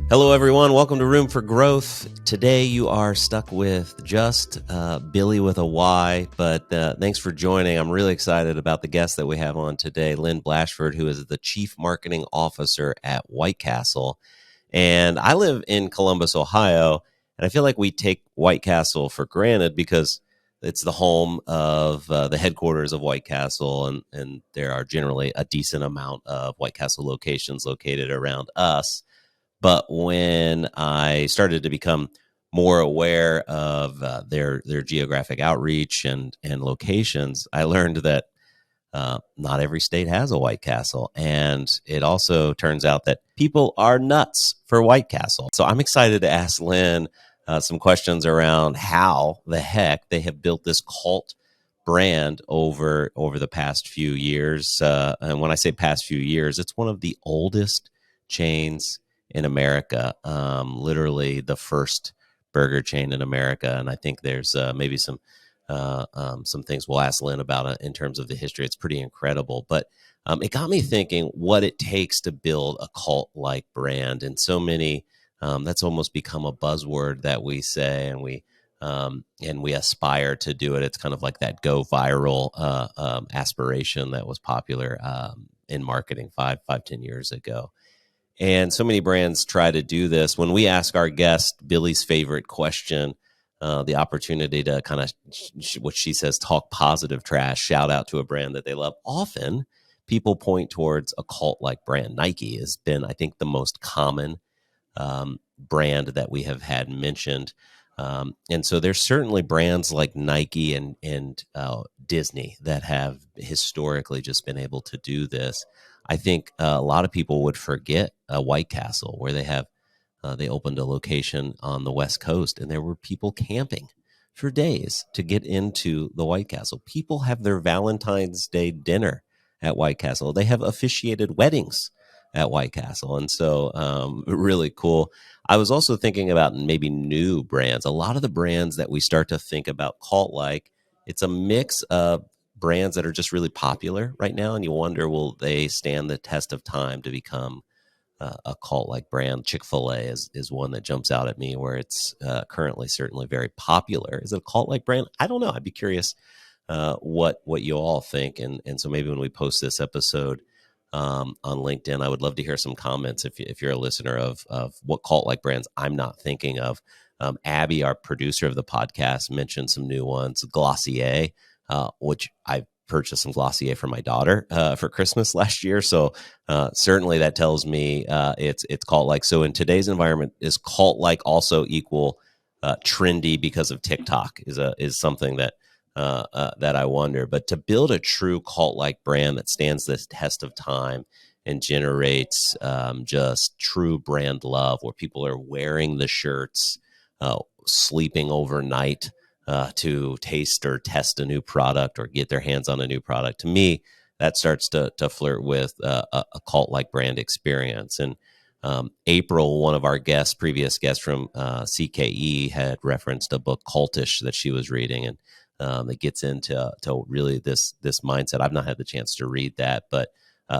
Hello, everyone. Welcome to Room for Growth. Today, you are stuck with just Billy with a Y, but thanks for joining. I'm really excited about the guest that we have on today, Lynn Blashford, who is the Chief Marketing Officer at White Castle. And I live in Columbus, Ohio, and I feel like we take White Castle for granted because it's the home of the headquarters of White Castle, and there are generally a decent amount of White Castle locations located around us. But when I started to become more aware of their geographic outreach and locations, I learned that not every state has a White Castle. And it also turns out that people are nuts for White Castle. So I'm excited to ask Lynn some questions around how the heck they have built this cult brand over the past few years. And when I say past few years, it's one of the oldest chains in America, literally the first burger chain in America. And I think there's maybe some things we'll ask Lynn about it in terms of the history. It's pretty incredible. But it got me thinking what it takes to build a cult-like brand. And so many, that's almost become a buzzword that we say, and we aspire to do it. It's kind of like that go viral aspiration that was popular in marketing 10 years ago. And so many brands try to do this. When we ask our guest Billy's favorite question, the opportunity to kind of, what she says, talk positive trash, shout out to a brand that they love, often people point towards a cult-like brand. Nike has been, I think, the most common brand that we have had mentioned. And so there's certainly brands like Nike and Disney that have historically just been able to do this. I think a lot of people would forget White Castle, where they opened a location on the West Coast, and there were people camping for days to get into the White Castle. People have their Valentine's Day dinner at White Castle. They have officiated weddings at White Castle. And so really cool. I was also thinking about maybe new brands. A lot of the brands that we start to think about cult-like, it's a mix of brands that are just really popular right now, and you wonder, will they stand the test of time to become a cult-like brand? Chick-fil-A is one that jumps out at me, where it's currently certainly very popular. Is it a cult-like brand? I don't know. I'd be curious what you all think, and so maybe when we post this episode on LinkedIn, I would love to hear some comments if you're a listener of what cult-like brands I'm not thinking of. Abby, our producer of the podcast, mentioned some new ones. Glossier, which I purchased some Glossier for my daughter for Christmas last year. So certainly that tells me it's cult-like. So in today's environment, is cult-like also equal trendy because of TikTok is something that I wonder. But to build a true cult-like brand that stands the test of time and generates just true brand love, where people are wearing the shirts, sleeping overnight to taste or test a new product or get their hands on a new product. To me, that starts to flirt with a cult-like brand experience. And April, one of our previous guests from CKE, had referenced a book, Cultish, that she was reading, and it gets into really this mindset. I've not had the chance to read that, but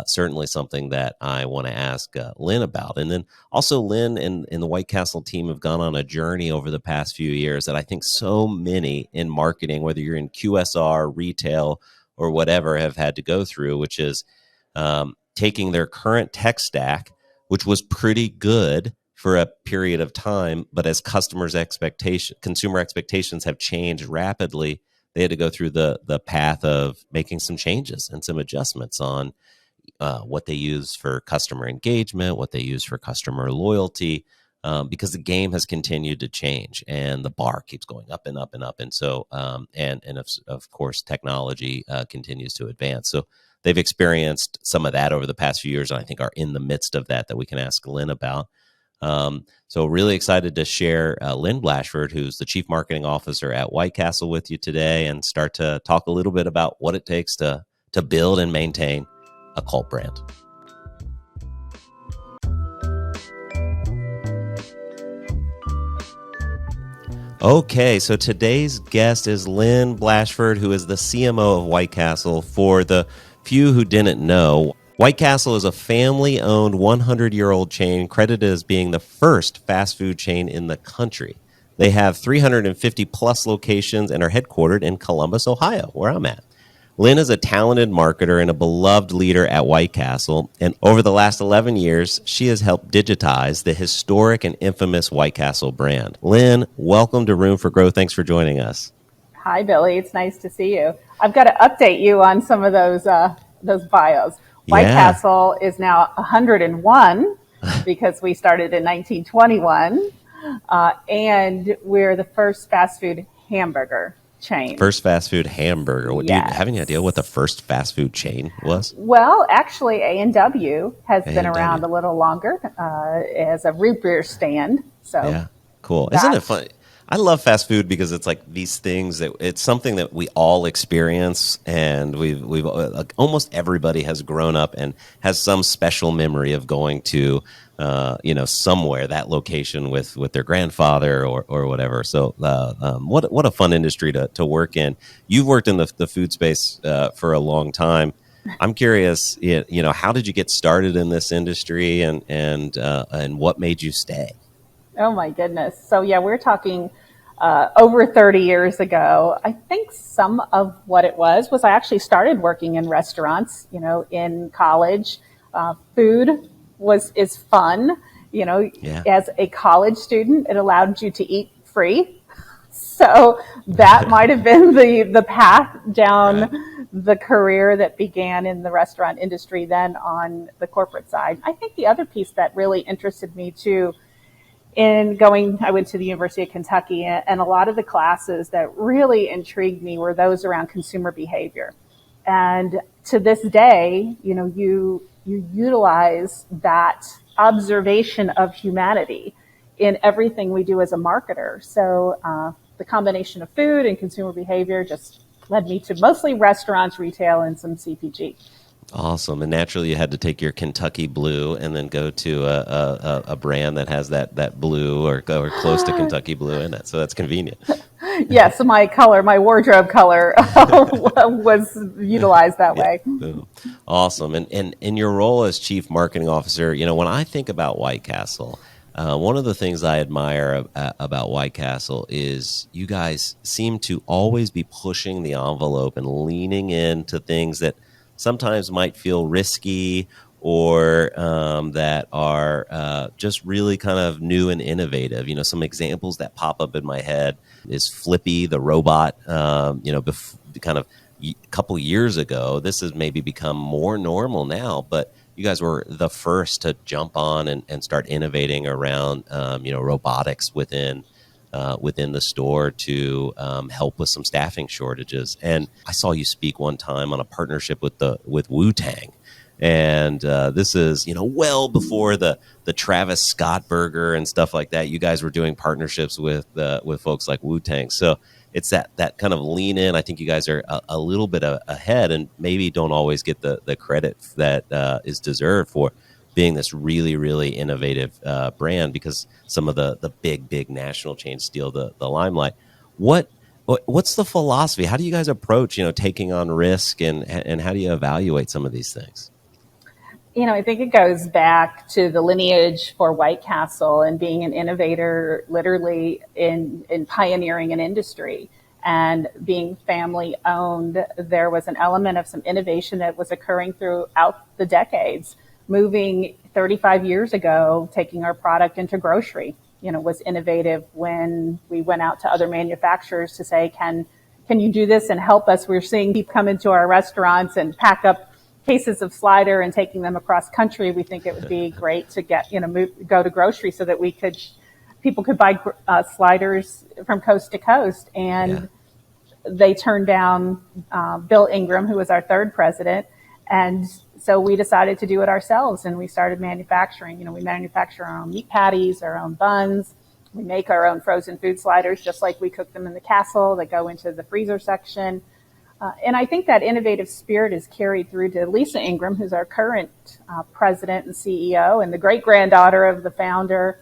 certainly something that I want to ask Lynn about. And then also Lynn and the White Castle team have gone on a journey over the past few years that I think so many in marketing, whether you're in QSR, retail, or whatever, have had to go through, which is taking their current tech stack, which was pretty good for a period of time, but as consumer expectations have changed rapidly, they had to go through the path of making some changes and some adjustments on what they use for customer engagement, what they use for customer loyalty, because the game has continued to change and the bar keeps going up and up and up. And so, and of course, technology continues to advance. So they've experienced some of that over the past few years, and I think are in the midst of that we can ask Lynn about. So really excited to share Lynn Blashford, who's the Chief Marketing Officer at White Castle, with you today, and start to talk a little bit about what it takes to build and maintain a cult brand. Okay, so today's guest is Lynn Blashford, who is the CMO of White Castle. For the few who didn't know, White Castle is a family-owned 100-year-old chain credited as being the first fast food chain in the country. They have 350 plus locations and are headquartered in Columbus, Ohio, where I'm at. Lynn is a talented marketer and a beloved leader at White Castle, and over the last 11 years, she has helped digitize the historic and infamous White Castle brand. Lynn, welcome to Room for Growth. Thanks for joining us. Hi, Billy. It's nice to see you. I've got to update you on some of those bios. White Castle is now 101 because we started in 1921, and we're the first fast food hamburger chain. First fast food hamburger. Yes. Do you have any idea what the first fast food chain was? Well, actually, A&W has been around a little longer as a root beer stand. So yeah, cool. Isn't it fun? I love fast food because it's like these things that it's something that we all experience, and we've almost everybody has grown up and has some special memory of going to somewhere, that location with their grandfather or whatever. So what a fun industry to work in. You've worked in the food space for a long time. I'm curious, how did you get started in this industry, and what made you stay? Oh my goodness. So yeah, we're talking over 30 years ago. I think some of what it was I actually started working in restaurants, in college. Food is fun. As a college student, it allowed you to eat free. So that might have been the path down the career that began in the restaurant industry, then on the corporate side. I think the other piece that really interested me too, I went to the University of Kentucky, and a lot of the classes that really intrigued me were those around consumer behavior. And to this day, you utilize that observation of humanity in everything we do as a marketer. So the combination of food and consumer behavior just led me to mostly restaurants, retail, and some CPG. Awesome. And naturally, you had to take your Kentucky blue and then go to a brand that has that blue or close to Kentucky blue in it. So that's convenient. Yes, my wardrobe color was utilized that way. Awesome. And in your role as Chief Marketing Officer, when I think about White Castle, one of the things I admire about White Castle is you guys seem to always be pushing the envelope and leaning into things that sometimes might feel risky or that are just really kind of new and innovative. Some examples that pop up in my head is Flippy, the robot, kind of a couple years ago. This has maybe become more normal now, but you guys were the first to jump on and start innovating around, robotics within the store to help with some staffing shortages. And I saw you speak one time on a partnership with Wu-Tang. And this is, well before the Travis Scott burger and stuff like that. You guys were doing partnerships with folks like Wu-Tang. So it's that kind of lean in. I think you guys are a little bit ahead and maybe don't always get the credit that is deserved for being this really, really innovative brand, because some of the big national chains steal the limelight. What's the philosophy? How do you guys approach, taking on risk, and how do you evaluate some of these things? I think it goes back to the lineage for White Castle and being an innovator, literally in pioneering an industry and being family owned. There was an element of some innovation that was occurring throughout the decades. Moving 35 years ago, taking our product into grocery, was innovative when we went out to other manufacturers to say, can you do this and help us? We're seeing people come into our restaurants and pack up cases of Slider and taking them across country. We think it would be great to go to grocery so that people could buy Sliders from coast to coast. And they turned down Bill Ingram, who was our third president. And so we decided to do it ourselves, and we started manufacturing. We manufacture our own meat patties, our own buns. We make our own frozen food sliders, just like we cook them in the castle. They go into the freezer section. And I think that innovative spirit is carried through to Lisa Ingram, who's our current president and CEO and the great-granddaughter of the founder.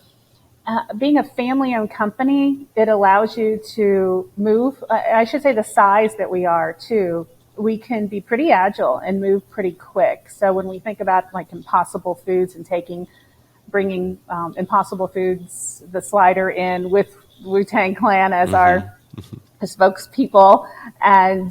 Being a family-owned company, it allows you to move, I should say the size that we are too, we can be pretty agile and move pretty quick. So when we think about like Impossible Foods and bringing Impossible Foods, the slider in with Wu-Tang Clan as our spokespeople, and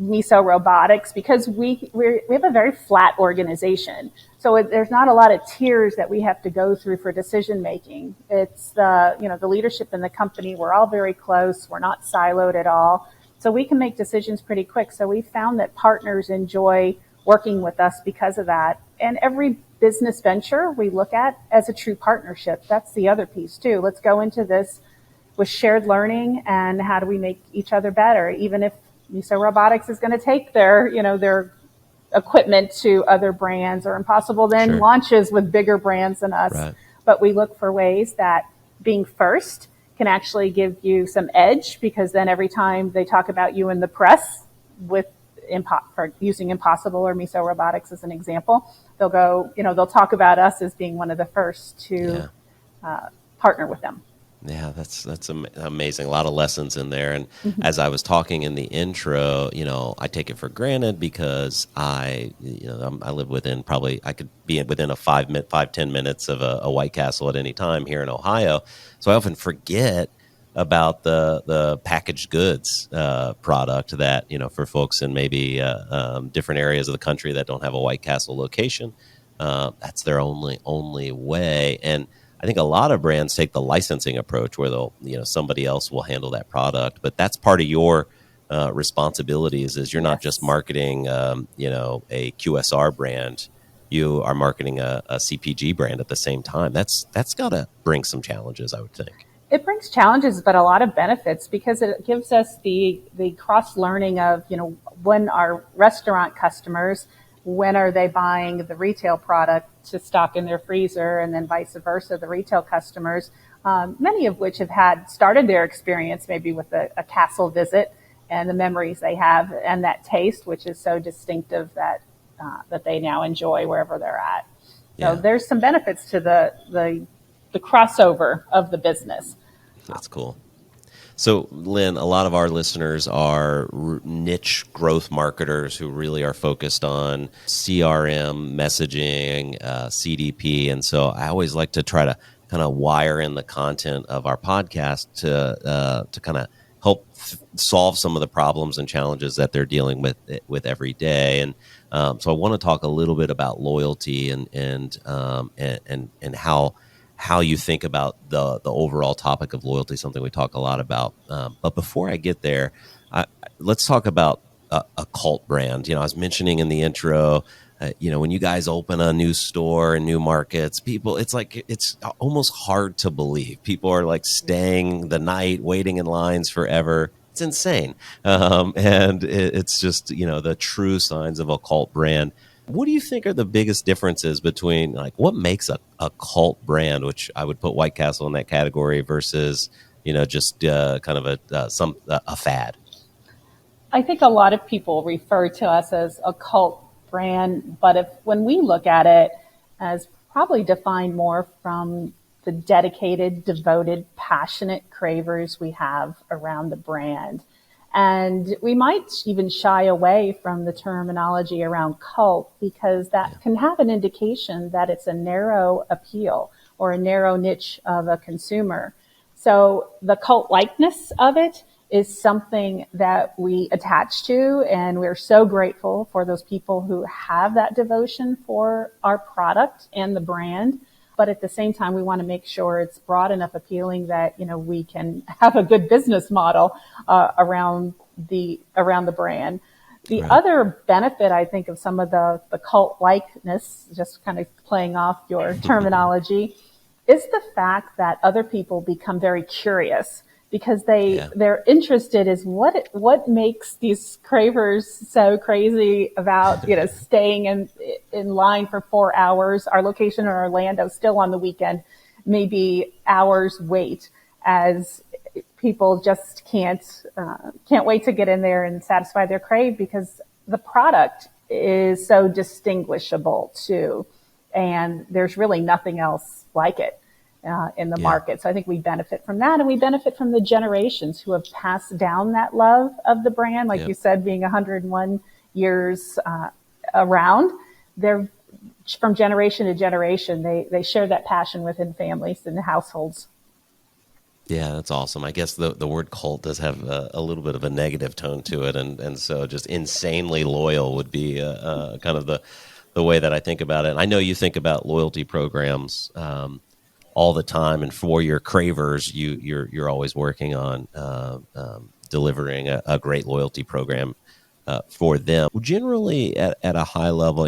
Miso Robotics, because we have a very flat organization. So there's not a lot of tiers that we have to go through for decision making. It's the leadership in the company. We're all very close. We're not siloed at all. So we can make decisions pretty quick. So we found that partners enjoy working with us because of that. And every business venture we look at as a true partnership. That's the other piece too. Let's go into this with shared learning and how do we make each other better, even if Miso Robotics is going to take their equipment to other brands, or Impossible then launches with bigger brands than us. Right. But we look for ways that being first can actually give you some edge, because then every time they talk about you in the press for using Impossible or Miso Robotics as an example, they'll go, they'll talk about us as being one of the first to partner with them. Yeah, that's amazing. A lot of lessons in there. And as I was talking in the intro, I take it for granted because I live within I could be within a 5-10 minutes of a White Castle at any time here in Ohio. So I often forget about the packaged goods product that, for folks in maybe different areas of the country that don't have a White Castle location, that's their only way. And I think a lot of brands take the licensing approach where they'll, somebody else will handle that product. But that's part of your responsibilities, is you're not just marketing, a QSR brand. You are marketing a CPG brand at the same time. That's got to bring some challenges, I would think. It brings challenges, but a lot of benefits, because it gives us the cross-learning of, when our restaurant customers, when are they buying the retail product to stock in their freezer, and then vice versa, the retail customers, many of which have started their experience maybe with a castle visit, and the memories they have and that taste, which is so distinctive that they now enjoy wherever they're at. So there's some benefits to the crossover of the business. That's cool. So, Lynn, a lot of our listeners are niche growth marketers who really are focused on CRM, messaging, CDP. And so I always like to try to kind of wire in the content of our podcast to kind of help solve some of the problems and challenges that they're dealing with every day. And so I want to talk a little bit about loyalty and how you think about the overall topic of loyalty, something we talk a lot about. But before I get there, let's talk about a cult brand. I was mentioning in the intro, when you guys open a new store in new markets, it's almost hard to believe. People are like staying the night, waiting in lines forever. It's insane. And it's just, the true signs of a cult brand. What do you think are the biggest differences between what makes a cult brand, which I would put White Castle in that category, versus just kind of a fad? I think a lot of people refer to us as a cult brand, but when we look at it as probably defined more from the dedicated, devoted, passionate cravers we have around the brand. And we might even shy away from the terminology around cult, because that can have an indication that it's a narrow appeal or a narrow niche of a consumer. So the cult likeness of it is something that we attach to, and we're so grateful for those people who have that devotion for our product and the brand. But at the same time, we want to make sure it's broad enough appealing that, we can have a good business model around the brand. The other benefit, I think, of some of the cult likeness, just kind of playing off your terminology, is the fact that other people become very curious, because they're interested is what makes these cravers so crazy about staying in line for 4 hours. Our location in Orlando, still on the weekend, maybe hours wait, as people just can't wait to get in there and satisfy their crave, because the product is so distinguishable too, and there's really nothing else like it. in the market. So I think we benefit from that, and we benefit from the generations who have passed down that love of the brand. Like you said, being 101 years around, they're from generation to generation, they share that passion within families and households. Yeah, that's awesome. I guess the word cult does have a little bit of a negative tone to it, and so just insanely loyal would be kind of the way that I think about it. And I know you think about loyalty programs all the time, and for your Cravers, you're always working on delivering a great loyalty program for them. Generally, at a high level,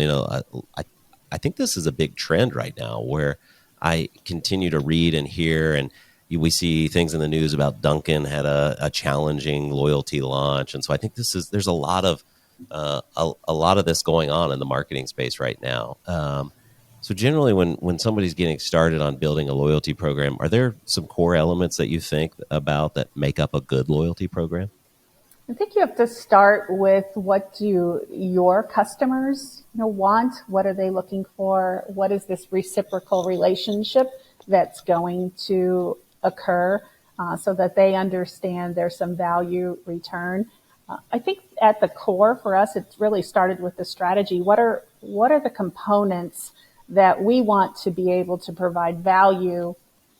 I think this is a big trend right now where I continue to read and hear, and we see things in the news about Dunkin' had a challenging loyalty launch, and so I think there's a lot of this going on in the marketing space right now. So generally, when somebody's getting started on building a loyalty program, are there some core elements that you think about that make up a good loyalty program? I think you have to start with what do your customers want? What are they looking for? What is this reciprocal relationship that's going to occur so that they understand there's some value return? I think at the core for us, it's really started with the strategy. What are the components that we want to be able to provide value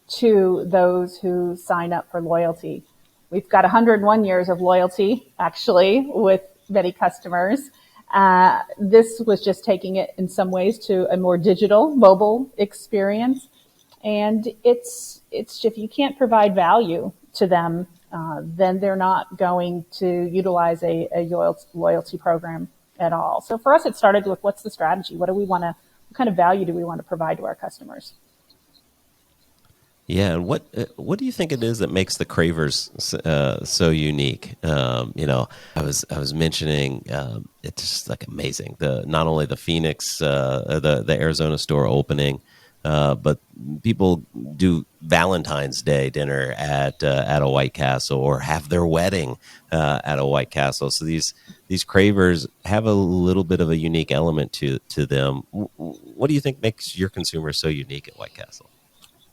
to those who sign up for loyalty? We've got 101 years of loyalty, actually, with many customers. This was just taking it in some ways to a more digital, mobile experience. And it's if you can't provide value to them, then they're not going to utilize a loyalty program at all. So for us, it started with what's the strategy? What kind of value do we want to provide to our customers? Yeah, and what do you think it is that makes the Cravers so unique? I was mentioning it's just like amazing. Not only the Phoenix, the Arizona store opening, but people do Valentine's Day dinner at a White Castle, or have their wedding at a White Castle. So these Cravers have a little bit of a unique element to them. What do you think makes your consumers so unique at White Castle?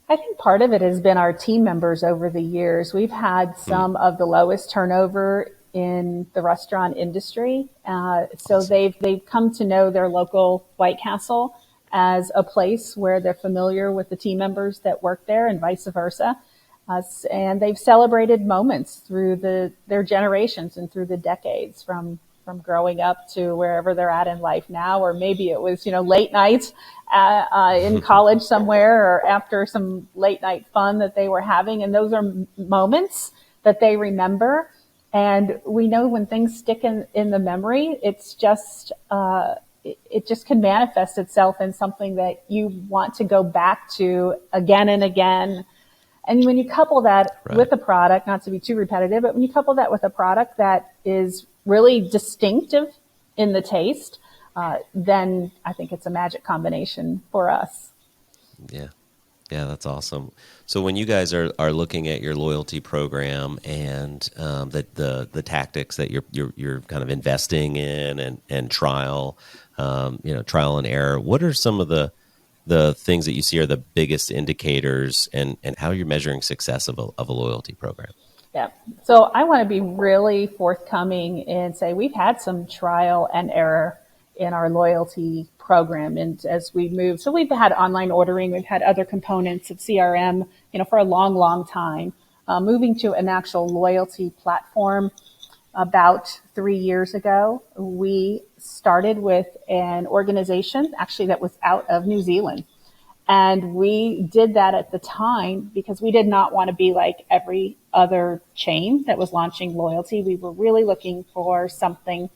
I think part of it has been our team members over the years. We've had some of the lowest turnover in the restaurant industry. So they've come to know their local White Castle as a place where they're familiar with the team members that work there, and vice versa. And they've celebrated moments through their generations and through the decades, from growing up to wherever they're at in life now, or maybe it was, late nights in college somewhere, or after some late night fun that they were having. And those are moments that they remember. And we know when things stick in the memory, it's just, it just can manifest itself in something that you want to go back to again and again. And when you couple that with a product, not to be too repetitive, but when you couple that with a product that is really distinctive in the taste, then I think it's a magic combination for us. Yeah, that's awesome. So when you guys are looking at your loyalty program and the tactics that you're kind of investing in and trial and error, what are some of the things that you see are the biggest indicators, and how you're measuring success of a loyalty program? Yeah. So I want to be really forthcoming and say we've had some trial and error in our loyalty program. And as we move, so we've had online ordering, we've had other components of CRM, for a long, long time. Moving to an actual loyalty platform about 3 years ago, we started with an organization actually that was out of New Zealand. And we did that at the time because we did not want to be like every other chain that was launching loyalty. We were really looking for something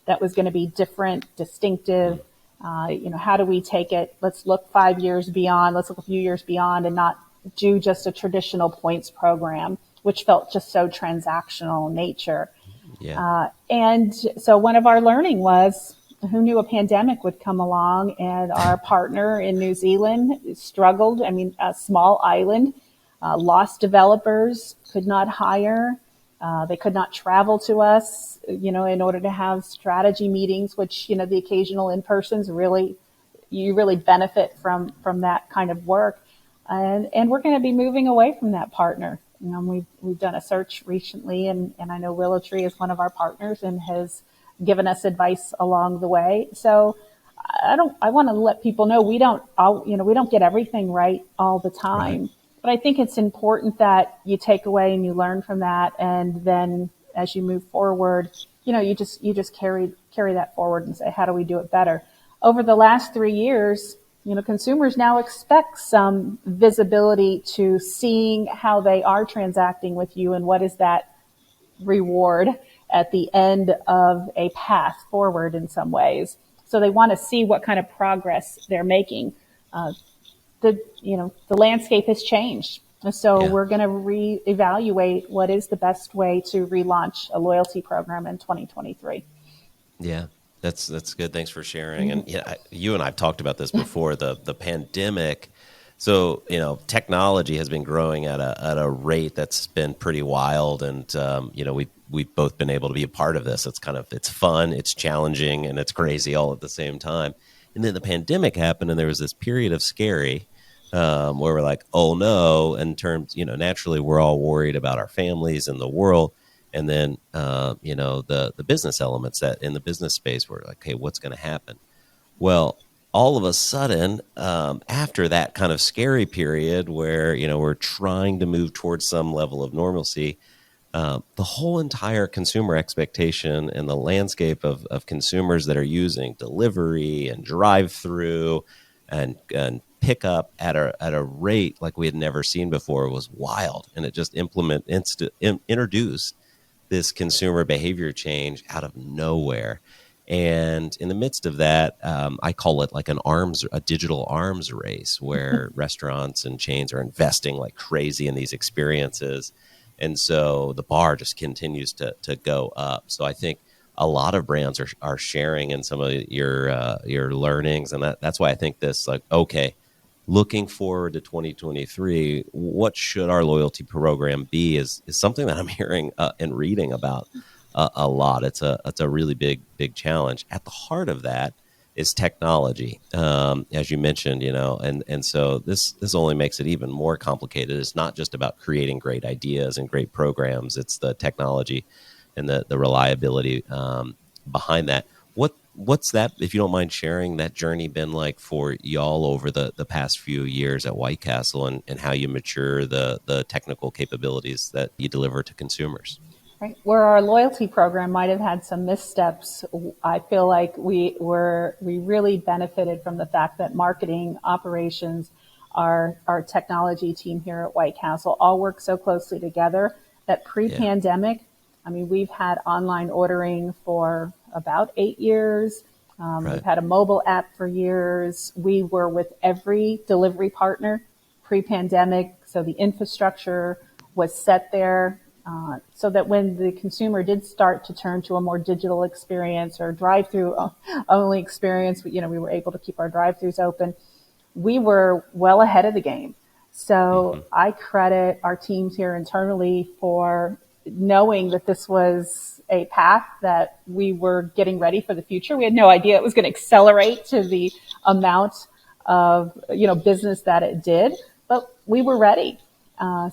that was going to be different, distinctive. How do we take it? Let's look 5 years beyond. Let's look a few years beyond, and not do just a traditional points program, which felt just so transactional in nature. Yeah. And so one of our learning was, who knew a pandemic would come along, and our partner in New Zealand struggled. I mean, a small island, lost developers, could not hire. They could not travel to us, in order to have strategy meetings, which, the occasional in-persons you really benefit from that kind of work. And we're going to be moving away from that partner. We've done a search recently, and I know WillowTree is one of our partners and has given us advice along the way. So I want to let people know we don't get everything right all the time. Right. But I think it's important that you take away and you learn from that, and then as you move forward, you just carry that forward and say, how do we do it better? Over the last 3 years, consumers now expect some visibility to seeing how they are transacting with you and what is that reward at the end of a path forward in some ways. So they want to see what kind of progress they're making. The landscape has changed. So we're going to reevaluate what is the best way to relaunch a loyalty program in 2023. Yeah. That's good. Thanks for sharing. And you and I've talked about this before. The pandemic. So technology has been growing at a rate that's been pretty wild, and we've both been able to be a part of this. It's fun, it's challenging, and it's crazy all at the same time. And then the pandemic happened, and there was this period of scary where we're like, oh no, in terms naturally we're all worried about our families and the world. And then, the business elements that in the business space were like, hey, what's going to happen? Well, all of a sudden, after that kind of scary period where, we're trying to move towards some level of normalcy, the whole entire consumer expectation and the landscape of consumers that are using delivery and drive-through and pickup at a rate like we had never seen before was wild. And it just introduced this consumer behavior change out of nowhere. And in the midst of that, I call it like a digital arms race where restaurants and chains are investing like crazy in these experiences. And so the bar just continues to go up. So I think a lot of brands are sharing in some of your learnings. And that's why I think this, like, okay, looking forward to 2023, what should our loyalty program be is something that I'm hearing and reading about a lot. It's a really big challenge. At the heart of that is technology, as you mentioned, and so this only makes it even more complicated. It's not just about creating great ideas and great programs. It's the technology and the reliability behind that. What's that, if you don't mind sharing, that journey been like for y'all over the past few years at White Castle, and how you mature the technical capabilities that you deliver to consumers? Right. Where our loyalty program might have had some missteps, I feel like we really benefited from the fact that marketing, operations, our technology team here at White Castle all work so closely together that pre-pandemic, we've had online ordering for about 8 years. Right. We've had a mobile app for years. We were with every delivery partner pre-pandemic, so the infrastructure was set there so that when the consumer did start to turn to a more digital experience or drive-through only experience, we were able to keep our drive-throughs open. We were well ahead of the game. So I credit our teams here internally for knowing that this was a path that we were getting ready for the future. We had no idea it was going to accelerate to the amount of, business that it did, but we were ready.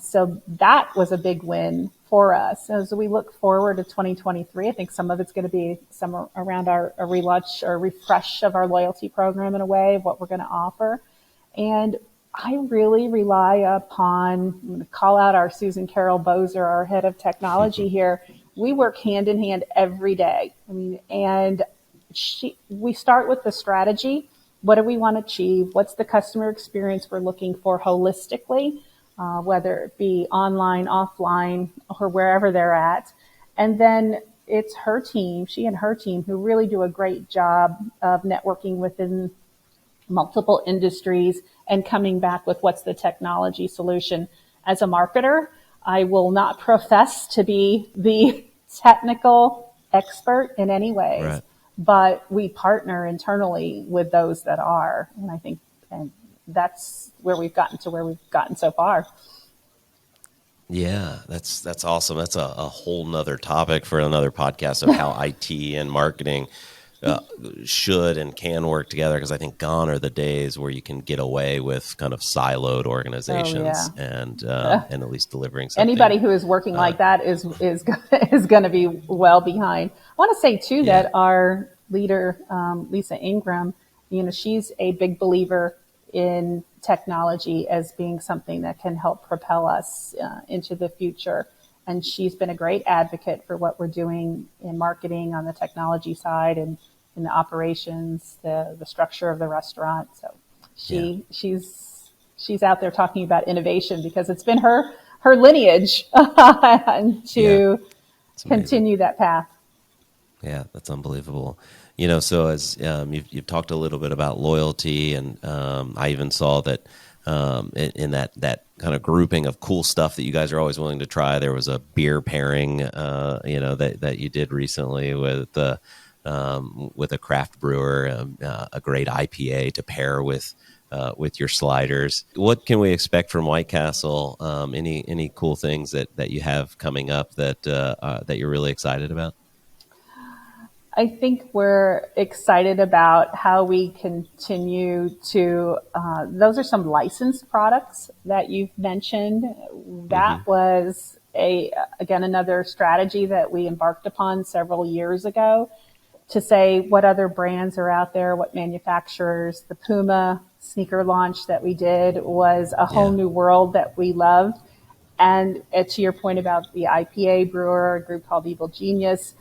So that was a big win for us. As we look forward to 2023, I think some of it's going to be some around a relaunch or refresh of our loyalty program in a way of what we're going to offer. And I really rely upon, I'm going to call out our Susan Carol Bozer, our head of technology here. We work hand in hand every day. And we start with the strategy. What do we want to achieve? What's the customer experience we're looking for holistically, whether it be online, offline, or wherever they're at. And then it's her team, she and her team, who really do a great job of networking within multiple industries and coming back with what's the technology solution. As a marketer, I will not profess to be the technical expert in any ways, right, but we partner internally with those that are. And I think that's where we've gotten to where we've gotten so far. Yeah, that's awesome. That's a whole nother topic for another podcast of how IT and marketing uh, should and can work together, because I think gone are the days where you can get away with kind of siloed organizations and at least delivering something. Anybody who is working like that is going to be well behind. I want to say too that our leader, Lisa Ingram, she's a big believer in technology as being something that can help propel us into the future. And she's been a great advocate for what we're doing in marketing on the technology side and in the operations, the structure of the restaurant. So she's out there talking about innovation because it's been her lineage to continue that path. Yeah, that's unbelievable. So as you've talked a little bit about loyalty, and I even saw that in that kind of grouping of cool stuff that you guys are always willing to try, there was a beer pairing, that you did recently with a craft brewer, a great IPA to pair with your sliders. What can we expect from White Castle? Any cool things that you have coming up that you're really excited about? I think we're excited about how we continue to, those are some licensed products that you've mentioned. That was again, another strategy that we embarked upon several years ago to say what other brands are out there, what manufacturers. The PUMA sneaker launch that we did was a whole new world that we loved. And to your point about the IPA brewer, a group called Evil Genius,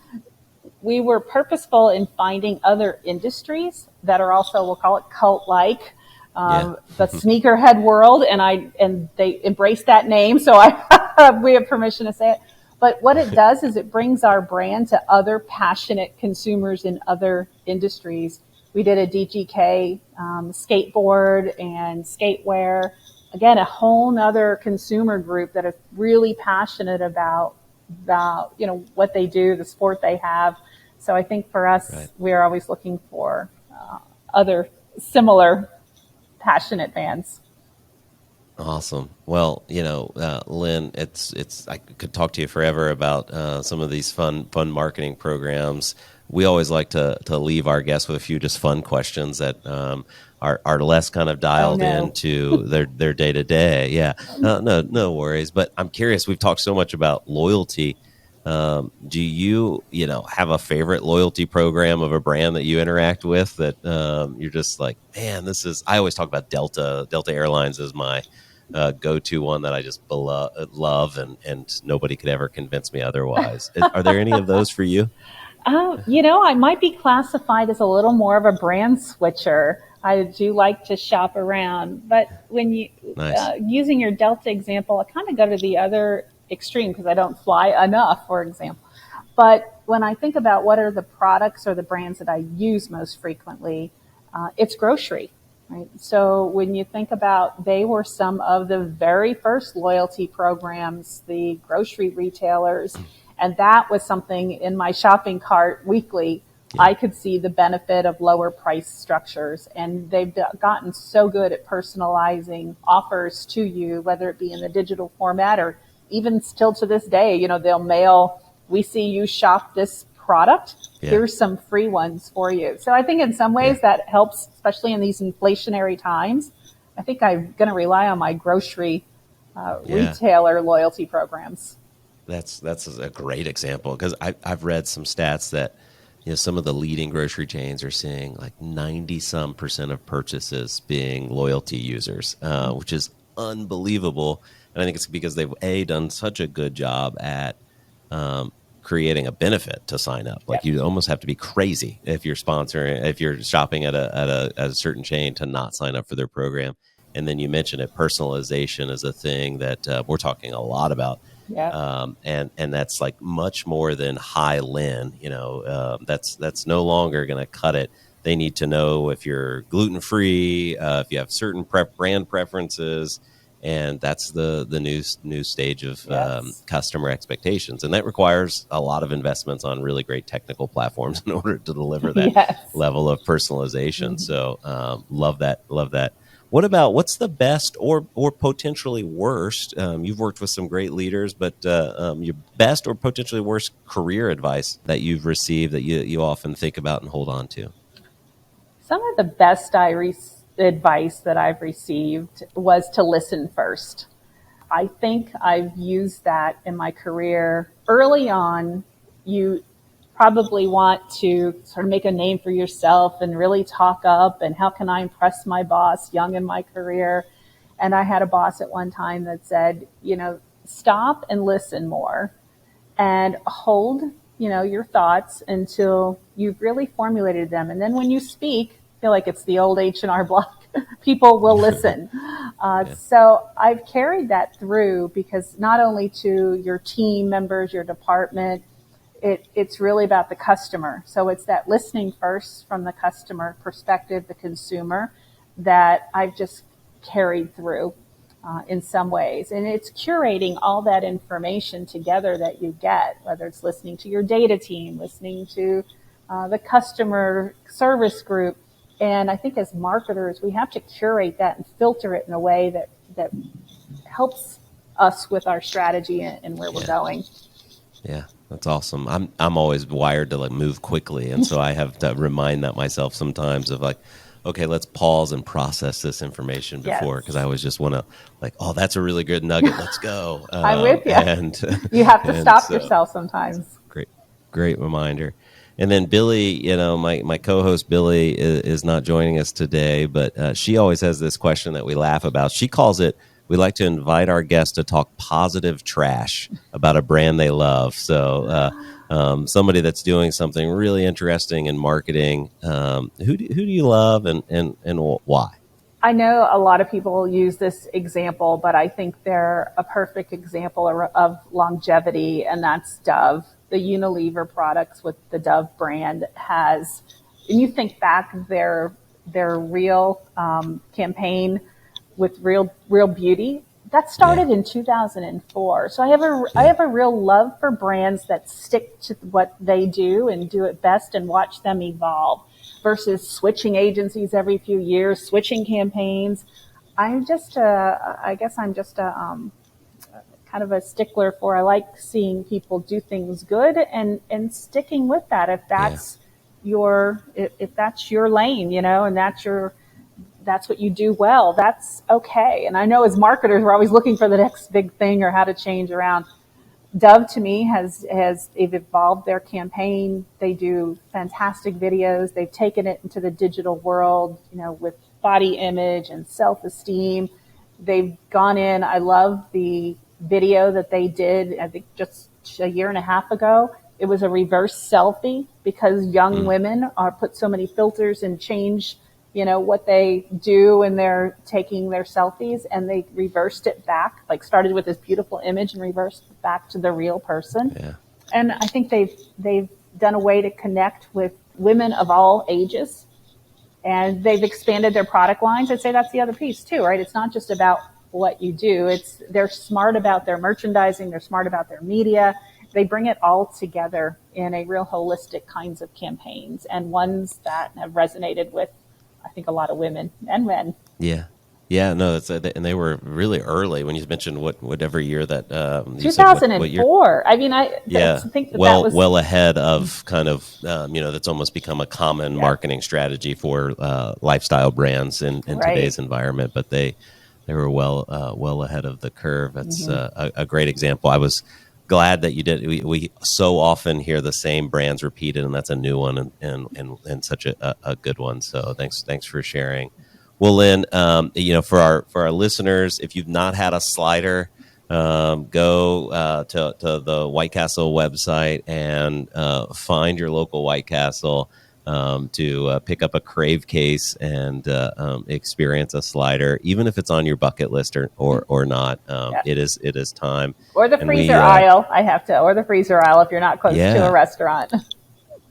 we were purposeful in finding other industries that are also, we'll call it cult-like, the sneakerhead world, and they embrace that name, so we have permission to say it. But what it does is it brings our brand to other passionate consumers in other industries. We did a DGK skateboard and skatewear. Again, a whole nother consumer group that is really passionate about what they do, the sport they have. So I think for us, we're always looking for other similar passionate fans. Awesome. Well, Lynn, I could talk to you forever about some of these fun marketing programs. We always like to leave our guests with a few just fun questions that are less kind of dialed into their day to day. Yeah, no worries. But I'm curious. We've talked so much about loyalty. Do you have a favorite loyalty program of a brand that you interact with that you're just like, man, this is? I always talk about Delta. Delta Airlines is my go-to one that I just love, and nobody could ever convince me otherwise. Are there any of those for you? I might be classified as a little more of a brand switcher. I do like to shop around, but when you using your Delta example, I kind of go to the other extreme because I don't fly enough, for example. But when I think about what are the products or the brands that I use most frequently, it's grocery, right? So when you think about, they were some of the very first loyalty programs, the grocery retailers. And that was something in my shopping cart weekly. I could see the benefit of lower price structures, and they've gotten so good at personalizing offers to you, whether it be in the digital format or even still to this day, they'll mail, we see you shop this product. Here's some free ones for you. So I think in some ways that helps, especially in these inflationary times. I think I'm going to rely on my grocery retailer loyalty programs. That's a great example, because I've read some stats that some of the leading grocery chains are seeing like 90% of purchases being loyalty users, which is unbelievable. And I think it's because they've done such a good job at creating a benefit to sign up. Like you almost have to be crazy if you're shopping at a certain chain to not sign up for their program. And then you mentioned it, personalization is a thing that we're talking a lot about. And that's like much more than hi Lynn, that's no longer going to cut it. They need to know if you're gluten free, if you have certain brand preferences, and that's the new stage of customer expectations, and that requires a lot of investments on really great technical platforms in order to deliver that level of personalization. So love that. what's the best or potentially worst? You've worked with some great leaders, but your best or potentially worst career advice that you've received that you often think about and hold on to? Some of the best advice that I've received was to listen first. I think I've used that in my career. Early on, you probably want to sort of make a name for yourself and really talk up and how can I impress my boss young in my career. And I had a boss at one time that said, stop and listen more and hold, your thoughts until you've really formulated them. And then when you speak, I feel like it's the old H&R Block. People will listen. So I've carried that through because not only to your team members, your department, it's really about the customer. So it's that listening first from the customer perspective, the consumer, that I've just carried through in some ways. And it's curating all that information together that you get, whether it's listening to your data team, listening to the customer service group. And I think as marketers, we have to curate that and filter it in a way that helps us with our strategy and where we're going. Yeah, that's awesome. I'm always wired to move quickly, and so I have to remind that myself sometimes of okay, let's pause and process this information before, because I always just want to oh, that's a really good nugget. Let's go. I'm with you. And you have to stop yourself sometimes. Great reminder. And then Billy, my co-host Billy is not joining us today, but she always has this question that we laugh about. She calls it, we like to invite our guests to talk positive trash about a brand they love. So somebody that's doing something really interesting in marketing, who do you love and why? I know a lot of people use this example, but I think they're a perfect example of longevity, and that's Dove. The Unilever products with the Dove brand has, and you think back their real campaign with real beauty, that started in 2004. So I have a real love for brands that stick to what they do and do it best and watch them evolve versus switching agencies every few years, switching campaigns. I guess I'm just a kind of a stickler for, I like seeing people do things good and sticking with that. If that's if that's your lane, and that's what you do well, that's okay. And I know as marketers, we're always looking for the next big thing or how to change around. Dove to me they've evolved their campaign. They do fantastic videos. They've taken it into the digital world, with body image and self-esteem. They've gone in. I love the video that they did, I think just a year and a half ago. It was a reverse selfie because young women put so many filters and change, what they do when they're taking their selfies, and they reversed it back, started with this beautiful image and reversed it back to the real person. Yeah. And I think they've done a way to connect with women of all ages, and they've expanded their product lines. I'd say that's the other piece too, right? It's not just about what you do. They're smart about their merchandising. They're smart about their media. They bring it all together in a real holistic kinds of campaigns, and ones that have resonated with, I think, a lot of women and men. Yeah. No, and they were really early when you mentioned whatever year that 2004. I mean, I think that was well ahead of kind of that's almost become a common marketing strategy for lifestyle brands in today's environment. But they were well ahead of the curve. That's a great example. I was glad that you did. We so often hear the same brands repeated, and that's a new one and such a good one. So thanks for sharing. Well, Lynn, for our listeners, if you've not had a slider, go to the White Castle website and find your local White Castle to pick up a Crave Case and experience a slider, even if it's on your bucket list or not. It is time. Or the freezer aisle. Or the freezer aisle if you're not close to a restaurant.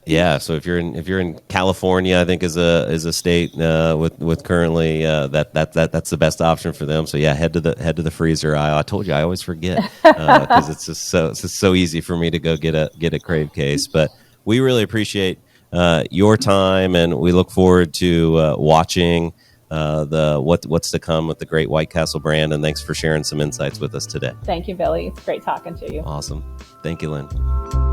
Yeah, so if you're in California, I think is a state with currently that's the best option for them. So head to the freezer aisle. I told you I always forget because it's just so easy for me to go get a Crave Case. But we really appreciate your time, and we look forward to watching what's to come with the great White Castle brand. And thanks for sharing some insights with us today. Thank you, Billy. It's great talking to you. Awesome. Thank you, Lynn.